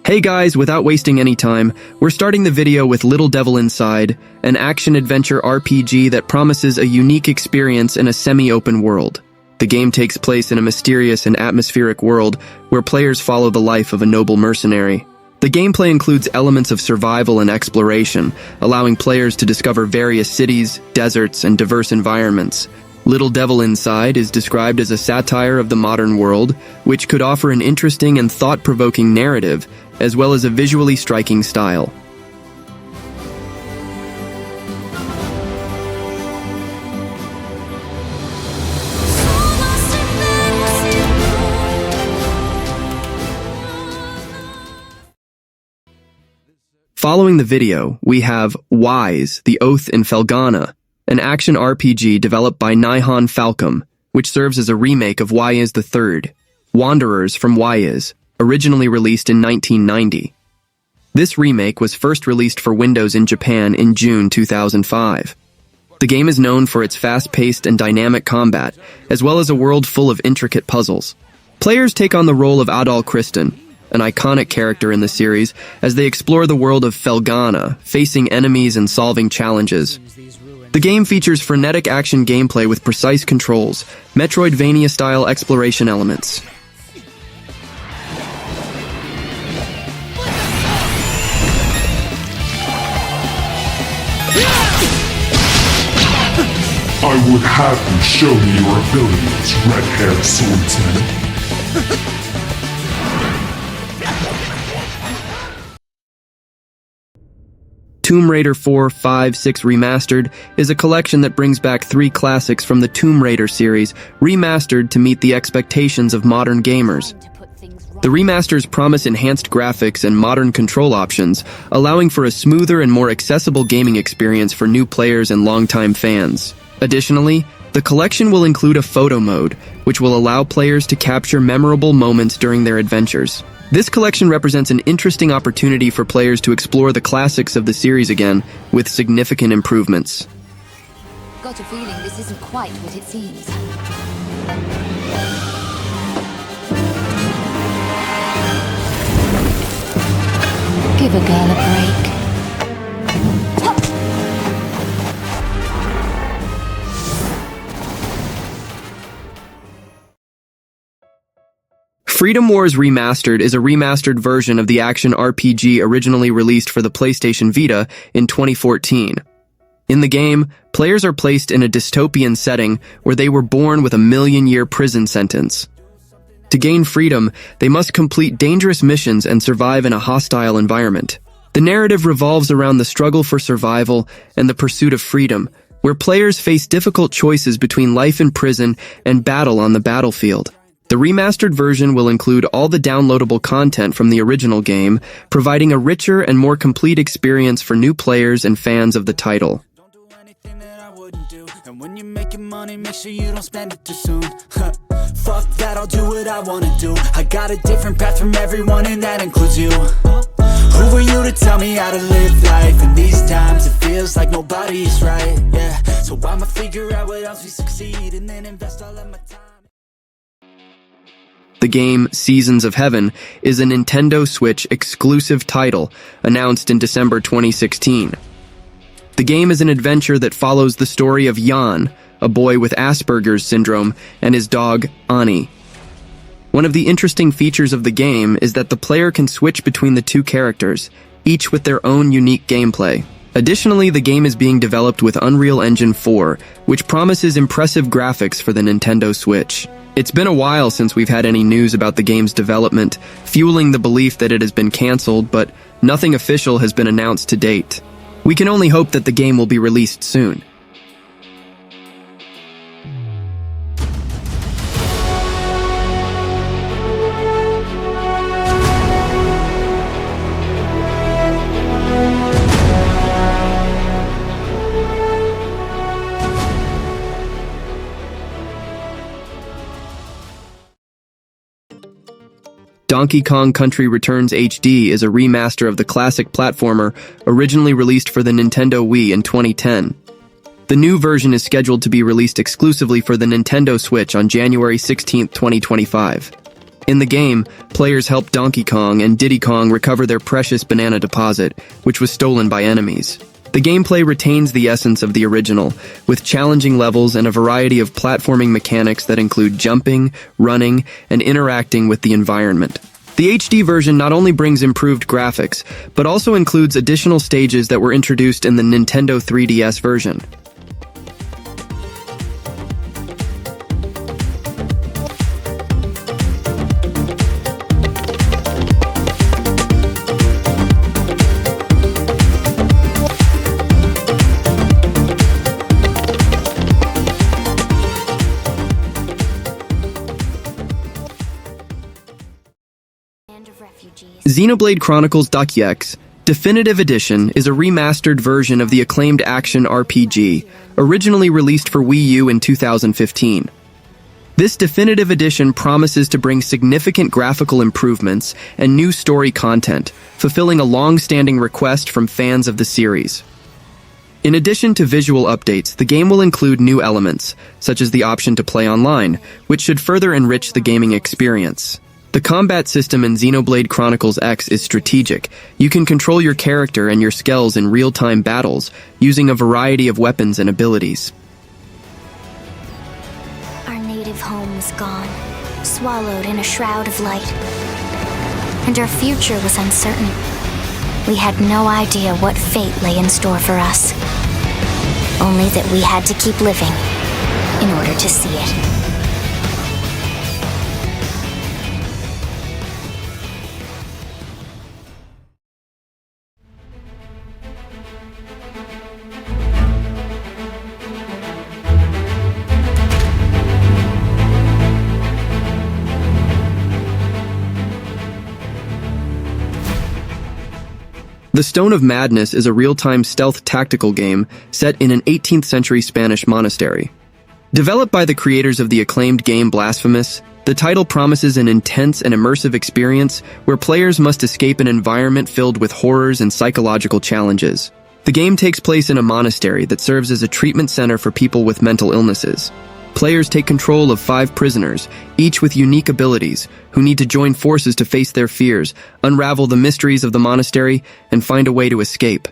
Hey guys, without wasting any time, we're starting the video with Little Devil Inside, an action-adventure RPG that promises a unique experience in a semi-open world. The game takes place in a mysterious and atmospheric world where players follow the life of a noble mercenary. The gameplay includes elements of survival and exploration, allowing players to discover various cities, deserts, and diverse environments. Little Devil Inside is described as a satire of the modern world, which could offer an interesting and thought-provoking narrative, as well as a visually striking style. Following the video, we have Wise, the Oath in Felghana, an action RPG developed by Nihon Falcom, which serves as a remake of Why Is the Third, Wanderers from Why Is, originally released in 1990. This remake was first released for Windows in Japan in June 2005. The game is known for its fast-paced and dynamic combat, as well as a world full of intricate puzzles. Players take on the role of Adal Kristen, an iconic character in the series, as they explore the world of Felghana, facing enemies and solving challenges. The game features frenetic action gameplay with precise controls, Metroidvania-style exploration elements. I would have you show me your abilities, red-haired swordsman. Tomb Raider 4, 5, 6 Remastered is a collection that brings back 3 classics from the Tomb Raider series, remastered to meet the expectations of modern gamers. The remasters promise enhanced graphics and modern control options, allowing for a smoother and more accessible gaming experience for new players and longtime fans. Additionally, the collection will include a photo mode, which will allow players to capture memorable moments during their adventures. This collection represents an interesting opportunity for players to explore the classics of the series again, with significant improvements. Got a feeling this isn't quite what it seems. Give a girl a break. Freedom Wars Remastered is a remastered version of the action RPG originally released for the PlayStation Vita in 2014. In the game, players are placed in a dystopian setting where they were born with a million-year prison sentence. To gain freedom, they must complete dangerous missions and survive in a hostile environment. The narrative revolves around the struggle for survival and the pursuit of freedom, where players face difficult choices between life in prison and battle on the battlefield. The remastered version will include all the downloadable content from the original game, providing a richer and more complete experience for new players and fans of the title. And when you're making money, make sure you don't spend it too soon. Fuck that, I'll do what I wanna do. I got a different path from everyone, and that includes you. Who are you to tell me how to live life? In these times, it feels like nobody's right, yeah. So I'ma figure out what else we succeed, and then invest all of my time. The game, Seasons of Heaven, is a Nintendo Switch exclusive title, announced in December 2016. The game is an adventure that follows the story of Jan, a boy with Asperger's syndrome, and his dog, Ani. One of the interesting features of the game is that the player can switch between the two characters, each with their own unique gameplay. Additionally, the game is being developed with Unreal Engine 4, which promises impressive graphics for the Nintendo Switch. It's been a while since we've had any news about the game's development, fueling the belief that it has been cancelled, but nothing official has been announced to date. We can only hope that the game will be released soon. Donkey Kong Country Returns HD is a remaster of the classic platformer originally released for the Nintendo Wii in 2010. The new version is scheduled to be released exclusively for the Nintendo Switch on January 16, 2025. In the game, players help Donkey Kong and Diddy Kong recover their precious banana deposit, which was stolen by enemies. The gameplay retains the essence of the original, with challenging levels and a variety of platforming mechanics that include jumping, running, and interacting with the environment. The HD version not only brings improved graphics, but also includes additional stages that were introduced in the Nintendo 3DS version. Xenoblade Chronicles .exe Definitive Edition is a remastered version of the acclaimed action RPG, originally released for Wii U in 2015. This definitive edition promises to bring significant graphical improvements and new story content, fulfilling a long-standing request from fans of the series. In addition to visual updates, the game will include new elements, such as the option to play online, which should further enrich the gaming experience. The combat system in Xenoblade Chronicles X is strategic. You can control your character and your skills in real-time battles, using a variety of weapons and abilities. Our native home was gone, swallowed in a shroud of light. And our future was uncertain. We had no idea what fate lay in store for us. Only that we had to keep living in order to see it. The Stone of Madness is a real-time stealth tactical game set in an 18th century Spanish monastery. Developed by the creators of the acclaimed game Blasphemous, the title promises an intense and immersive experience where players must escape an environment filled with horrors and psychological challenges. The game takes place in a monastery that serves as a treatment center for people with mental illnesses. Players take control of 5 prisoners, each with unique abilities, who need to join forces to face their fears, unravel the mysteries of the monastery, and find a way to escape.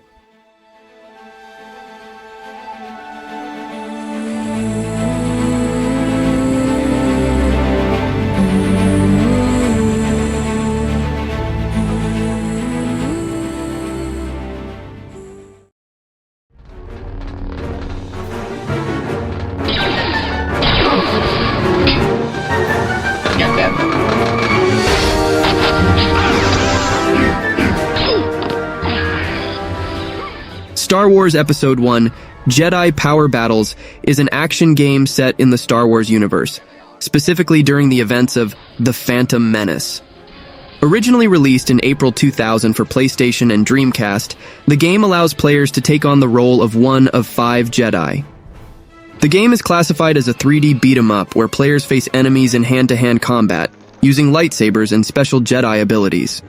Star Wars Episode 1, Jedi Power Battles, is an action game set in the Star Wars universe, specifically during the events of The Phantom Menace. Originally released in April 2000 for PlayStation and Dreamcast, the game allows players to take on the role of one of 5 Jedi. The game is classified as a 3D beat-em-up where players face enemies in hand-to-hand combat, using lightsabers and special Jedi abilities.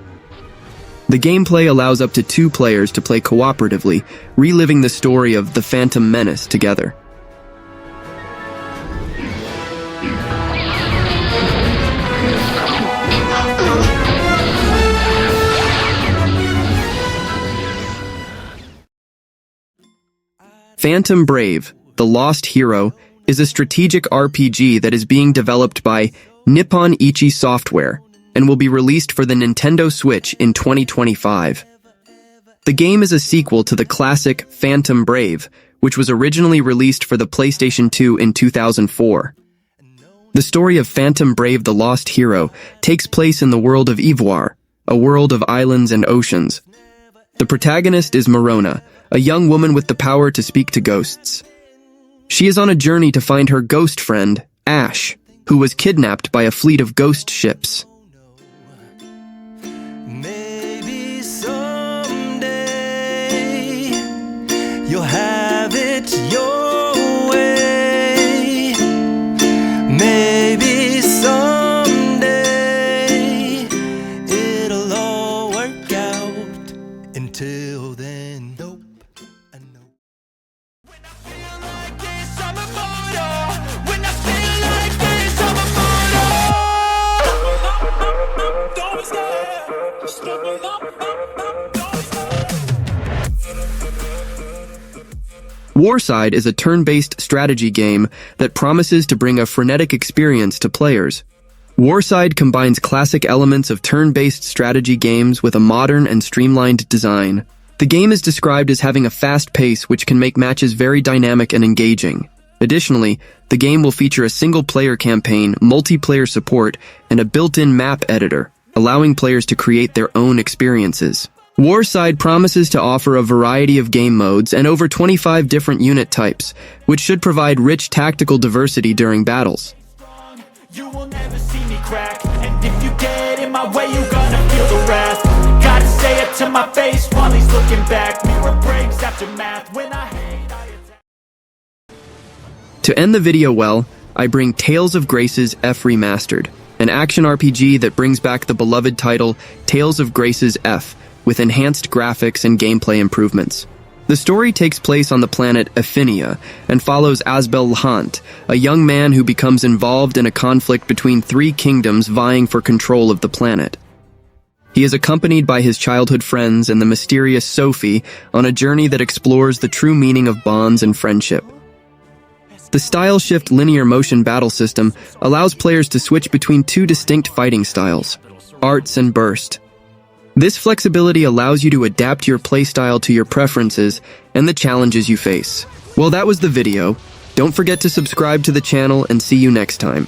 The gameplay allows up to 2 players to play cooperatively, reliving the story of The Phantom Menace together. Phantom Brave, The Lost Hero, is a strategic RPG that is being developed by Nippon Ichi Software and will be released for the Nintendo Switch in 2025. The game is a sequel to the classic Phantom Brave, which was originally released for the PlayStation 2 in 2004. The story of Phantom Brave the Lost Hero takes place in the world of Ivoire, a world of islands and oceans. The protagonist is Morona, a young woman with the power to speak to ghosts. She is on a journey to find her ghost friend, Ash, who was kidnapped by a fleet of ghost ships. Maybe someday you'll have it your way. Maybe someday Warside is a turn-based strategy game that promises to bring a frenetic experience to players. Warside combines classic elements of turn-based strategy games with a modern and streamlined design. The game is described as having a fast pace which can make matches very dynamic and engaging. Additionally, the game will feature a single-player campaign, multiplayer support, and a built-in map editor, allowing players to create their own experiences. Warside promises to offer a variety of game modes and over 25 different unit types, which should provide rich tactical diversity during battles. You will never see me crack, and if you get in my way, you're gonna feel the wrath. Gotta say it to my face while he's looking back. Mirror breaks after math. When I hate, I attack. To end the video well, I bring Tales of Grace's F Remastered, an action RPG that brings back the beloved title Tales of Grace's F, with enhanced graphics and gameplay improvements. The story takes place on the planet Ephinia and follows Felghana, a young man who becomes involved in a conflict between three kingdoms vying for control of the planet. He is accompanied by his childhood friends and the mysterious Sophie on a journey that explores the true meaning of bonds and friendship. The style shift linear motion battle system allows players to switch between two distinct fighting styles, arts and burst. This flexibility allows you to adapt your playstyle to your preferences and the challenges you face. Well, that was the video. Don't forget to subscribe to the channel and see you next time.